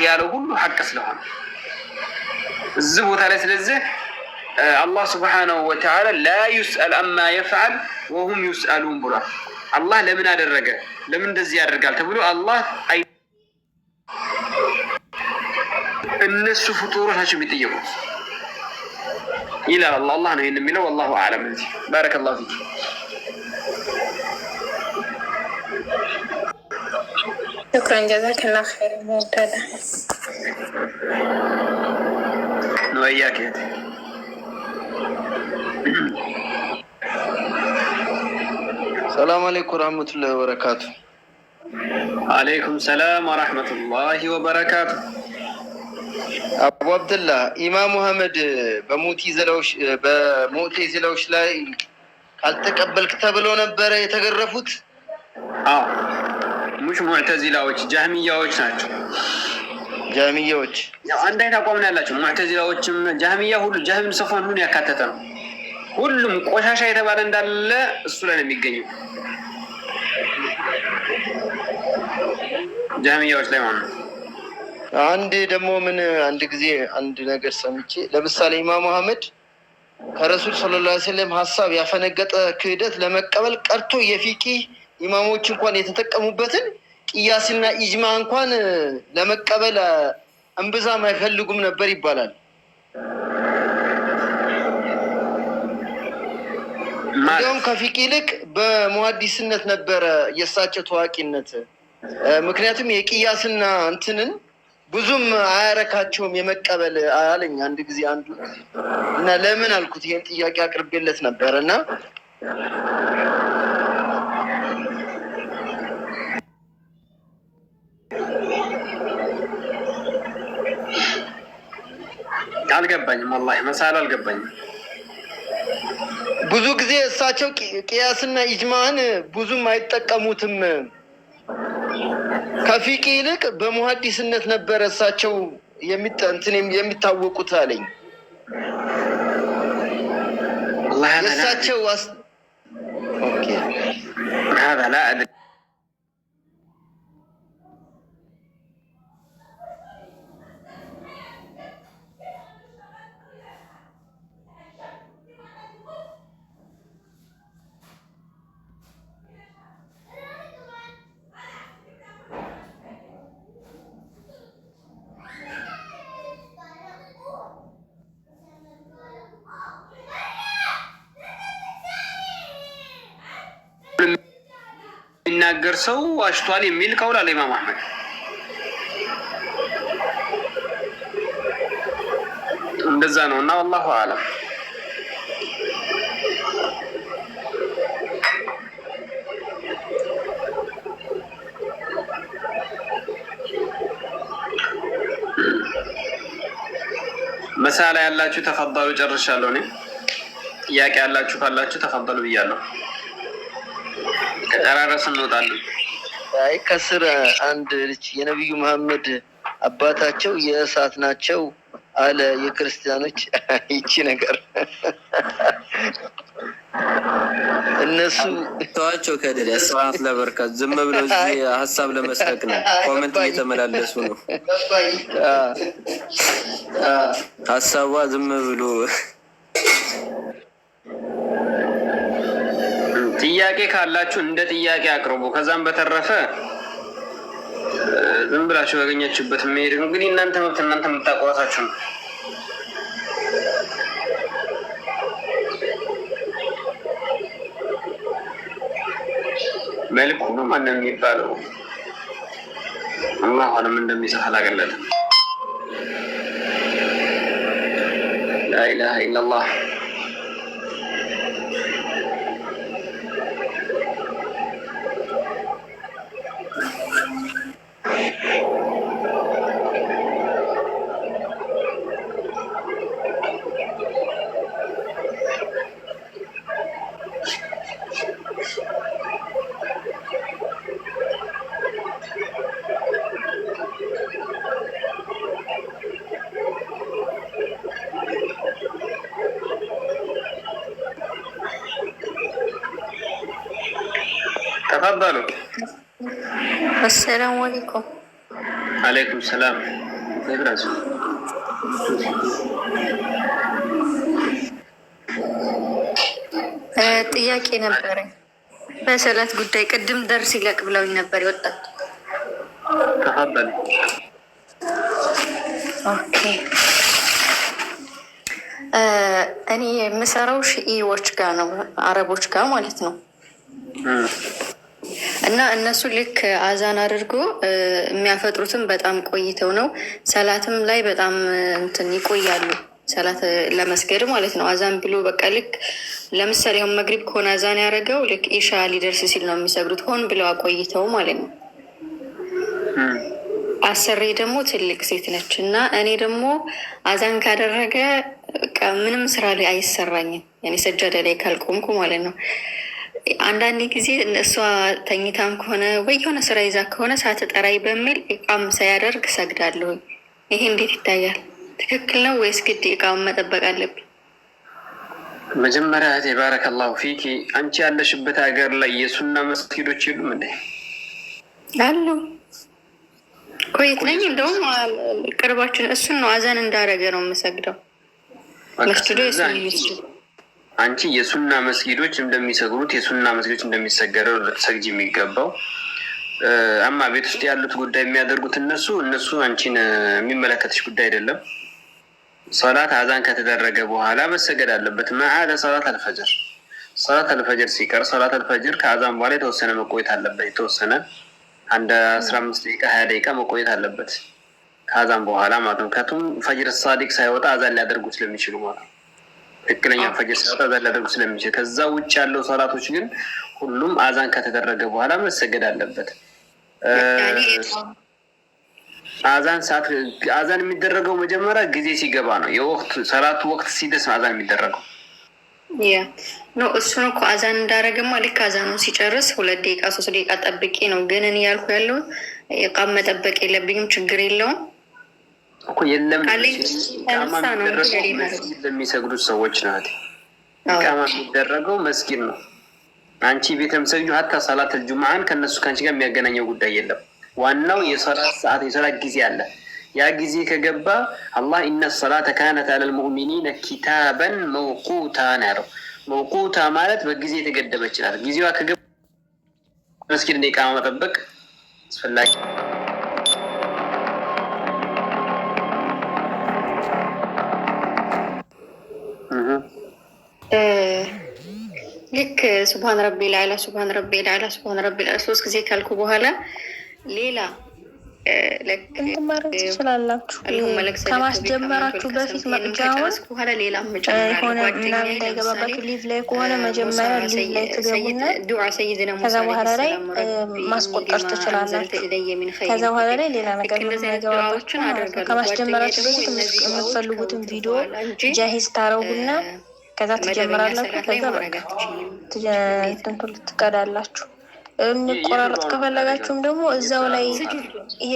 ያለው ሁሉ ሐቅ ስለሆነ እዚህ ቦታ ላይ ስለዚህ አላህ ስብሓነሁ ወተዓላ ላ ዩስአል አማ የፍዓል ወሁም ዩስአሉን ብሏል። አላህ ለምን አደረገ ለምን እንደዚህ ያደርጋል ተብሎ አላህ እነሱ ፍጡሮች ናቸው የሚጠየቁት ይላል አላህ ነው ይህን የሚለው። ወላሁ አዕለም። ባረከላሁ ፊክ። ሽክራን ጀዛከላሁ ኸይር ሙብተዳ ወያክ። ሰላም አለይኩም ወራህመቱላሂ ወበረካቱ። አለይኩም ሰላም ወራህመቱላሂ ወበረካቱ። አቡ አብደላህ ኢማም ሙሐመድ በሙዕተዚላዎች ላይ ካልተቀበልክ ተብሎ ነበረ የተገረፉት? አዎ ሙሽ ሙዕተዚላዎች ጃህሚያዎች ናቸው። ጃህሚያዎች ያው አንድ አይነት አቋም ነው ያላቸው። ሙዕተዚላዎችም ጃህሚያ ሁሉ ጃህም ሰፋን ሁሉ ያካተተ ነው። ሁሉም ቆሻሻ የተባለ እንዳለ እሱ ላይ ነው የሚገኘው ጃህሚያዎች ላይ ማለት ነው። አንድ ጊዜ አንድ ነገር ሰምቼ ለምሳሌ ኢማም ሙሐመድ ከረሱል ሰለላሁ ዐለይሂ ወሰለም ሀሳብ ያፈነገጠ ክህደት ለመቀበል ቀርቶ የፊቂ ኢማሞች እንኳን የተጠቀሙበትን ቅያስና ኢጅማ እንኳን ለመቀበል እምብዛም አይፈልጉም ነበር ይባላል። እንዲያውም ከፊቂ ይልቅ በሙሐዲስነት ነበረ የእሳቸው ታዋቂነት። ምክንያቱም የቅያስና እንትንን ብዙም አያረካቸውም የመቀበል አለኝ አንድ ጊዜ አንዱ እና ለምን አልኩት ይሄን ጥያቄ አቅርቤለት ነበር እና አልገባኝም። ወላሂ መሳል አልገባኝም። ብዙ ጊዜ እሳቸው ቅያስና ኢጅማን ብዙም አይጠቀሙትም። ከፊቂ ይልቅ በሙሐዲስነት ነበረ እሳቸው የሚታወቁት አለኝ። የእሳቸው ኦኬ هذا لا أدري የሚናገር ሰው ዋሽቷል የሚል ቀውል አለ ኢማም አህመድ። እንደዛ ነው እና ወላሁ አዕለም። መሳላ ያላችሁ ተፈضሉ። ጨርሻለሁ። እኔ ጥያቄ ያላችሁ ካላችሁ ተፈضሉ ብያለሁ። ከጨራረስ እንወጣለን። አይ ከስር አንድ ልጅ የነብዩ መሐመድ አባታቸው የእሳት ናቸው አለ የክርስቲያኖች ይቺ ነገር እነሱ ተዋቸው ከደል ያስራት ለበርካት ዝም ብለው እዚህ ሀሳብ ለመስጠት ነው። ኮሜንት እየተመላለሱ ነው። ሀሳቧ ዝም ብሎ ጥያቄ ካላችሁ እንደ ጥያቄ አቅርቡ። ከዛም በተረፈ ዝም ብላችሁ ያገኛችሁበት መሄድ ነው። እንግዲህ እናንተ መብት እናንተ የምታቋራሳችሁ ነው። መልኩ ነው ማንም የሚባለው አላህ አለም እንደሚሰራ አላገለለም። لا إله إلا الله تفضلوا. السلام عليكم. عليكم السلام. ጥያቄ ነበረኝ በሰላት ጉዳይ። ቅድም ደርስ ይለቅ ብለውኝ ነበር የወጣት። ተፈበል ኦኬ። እኔ የምሰራው ሺኢዎች ጋር ነው፣ አረቦች ጋር ማለት ነው። እና እነሱ ልክ አዛን አድርጎ የሚያፈጥሩትም በጣም ቆይተው ነው። ሰላትም ላይ በጣም እንትን ይቆያሉ፣ ሰላት ለመስገድ ማለት ነው። አዛን ብሎ በቃ ልክ ለምሳሌ አሁን መግሪብ ከሆነ አዛን ያደረገው ልክ ኢሻ ሊደርስ ሲል ነው የሚሰግዱት፣ ሆን ብለው አቆይተው ማለት ነው። አሰሬ ደግሞ ትልቅ ሴት ነች እና እኔ ደግሞ አዛን ካደረገ በቃ ምንም ስራ ላይ አይሰራኝም፣ እኔ ሰጃዳ ላይ ካልቆምኩ ማለት ነው። አንዳንድ ጊዜ እሷ ተኝታም ከሆነ ወይ የሆነ ስራ ይዛ ከሆነ ሳትጠራይ በሚል እቃም ሳያደርግ ሰግዳለሁኝ። ይሄ እንዴት ይታያል? ትክክል ነው ወይስ ግድ እቃውን መጠበቅ አለብኝ? መጀመሪያ እህቴ ባረከላሁ ፊኪ፣ አንቺ ያለሽበት ሀገር ላይ የሱና መስጊዶች የሉም እንዴ? አሉ። ኮይት ነኝ እንደውም ቅርባችን እሱን ነው አዛን እንዳረገ ነው የምሰግደው። መስጊዱ የሱና መስጊድ። አንቺ የሱና መስጊዶች እንደሚሰግሩት የሱና መስጊዶች እንደሚሰገረው ሰግጂ የሚገባው። አማ ቤት ውስጥ ያሉት ጉዳይ የሚያደርጉት እነሱ አንቺን የሚመለከትሽ ጉዳይ አይደለም። ሶላት አዛን ከተደረገ በኋላ መሰገድ አለበት። ማዓደ ሶላት አልፈጅር፣ ሶላት አልፈጅር ሲቀር ሶላት አልፈጅር ከአዛን በኋላ የተወሰነ መቆየት አለበት። የተወሰነ አንድ 15 ደቂቃ 20 ደቂቃ መቆየት አለበት ከአዛን በኋላ ማለት ነው። ምክንያቱም ፈጅር ሳዲቅ ሳይወጣ አዛን ሊያደርጉ ስለሚችሉ ማለት ነው። ትክክለኛ ፈጅር ሳይወጣ አዛን ሊያደርጉ ስለሚችል፣ ከዛ ውጭ ያለው ሶላቶች ግን ሁሉም አዛን ከተደረገ በኋላ መሰገድ አለበት። አዛን የሚደረገው መጀመሪያ ጊዜ ሲገባ ነው። የወቅት ሰላቱ ወቅት ሲደርስ አዛን የሚደረገው ነው። እሱን እኮ አዛን እንዳረገማ ልክ አዛኑ ሲጨርስ 2 ደቂቃ 3 ደቂቃ ጠብቄ ነው። ግን እኔ ያልኩ ያለው እቃም መጠበቅ የለብኝም፣ ችግር የለውም እኮ የለም። ለሚሰግዱት ሰዎች ናት ቃማ የሚደረገው መስጊድ ነው። አንቺ ቤተ መስጊዱ ሀታ ሰላት አልጁምዓን ከነሱ ከአንቺ ጋር የሚያገናኘው ጉዳይ የለም። ዋናው የሰላት ሰዓት የሰላት ጊዜ አለ። ያ ጊዜ ከገባ አላህ ኢነ ሰላተ ካነት አለል ሙእሚኒነ ኪታበን መውቁታ ነው ያለው። መውቁታ ማለት በጊዜ የተገደበ ይችላል። ጊዜዋ ከገባ መስጊድ እንደ ኢቃማ መጠበቅ አስፈላጊ። ልክ ሱብሃን ረቢል አዕላ ሱብሃን ረቢል አዕላ ሱብሃን ረቢል አዕላ 3 ጊዜ ካልኩ በኋላ ሌላ ማድረግ ትችላላችሁ። ከማስጀመራችሁ በፊት መቅጃውን የሆነ ምናምን እንዳይገባባችሁ ሊቭ ላይ ከሆነ መጀመሪያ ሊቭ ላይ ትገቡና ከዛ በኋላ ላይ ማስቆጠር ትችላላችሁ። ከዛ በኋላ ላይ ሌላ ነገር እንዳይገባባችሁ ከማስጀመራችሁ በፊት የምትፈልጉትን ቪዲዮ ጃሂዝ ታረጉና ከዛ ትጀምራላችሁ። ከዛ በቃ ትቀዳላችሁ። እንቆራረጥ ከፈለጋችሁም ደግሞ እዛው ላይ ይሄ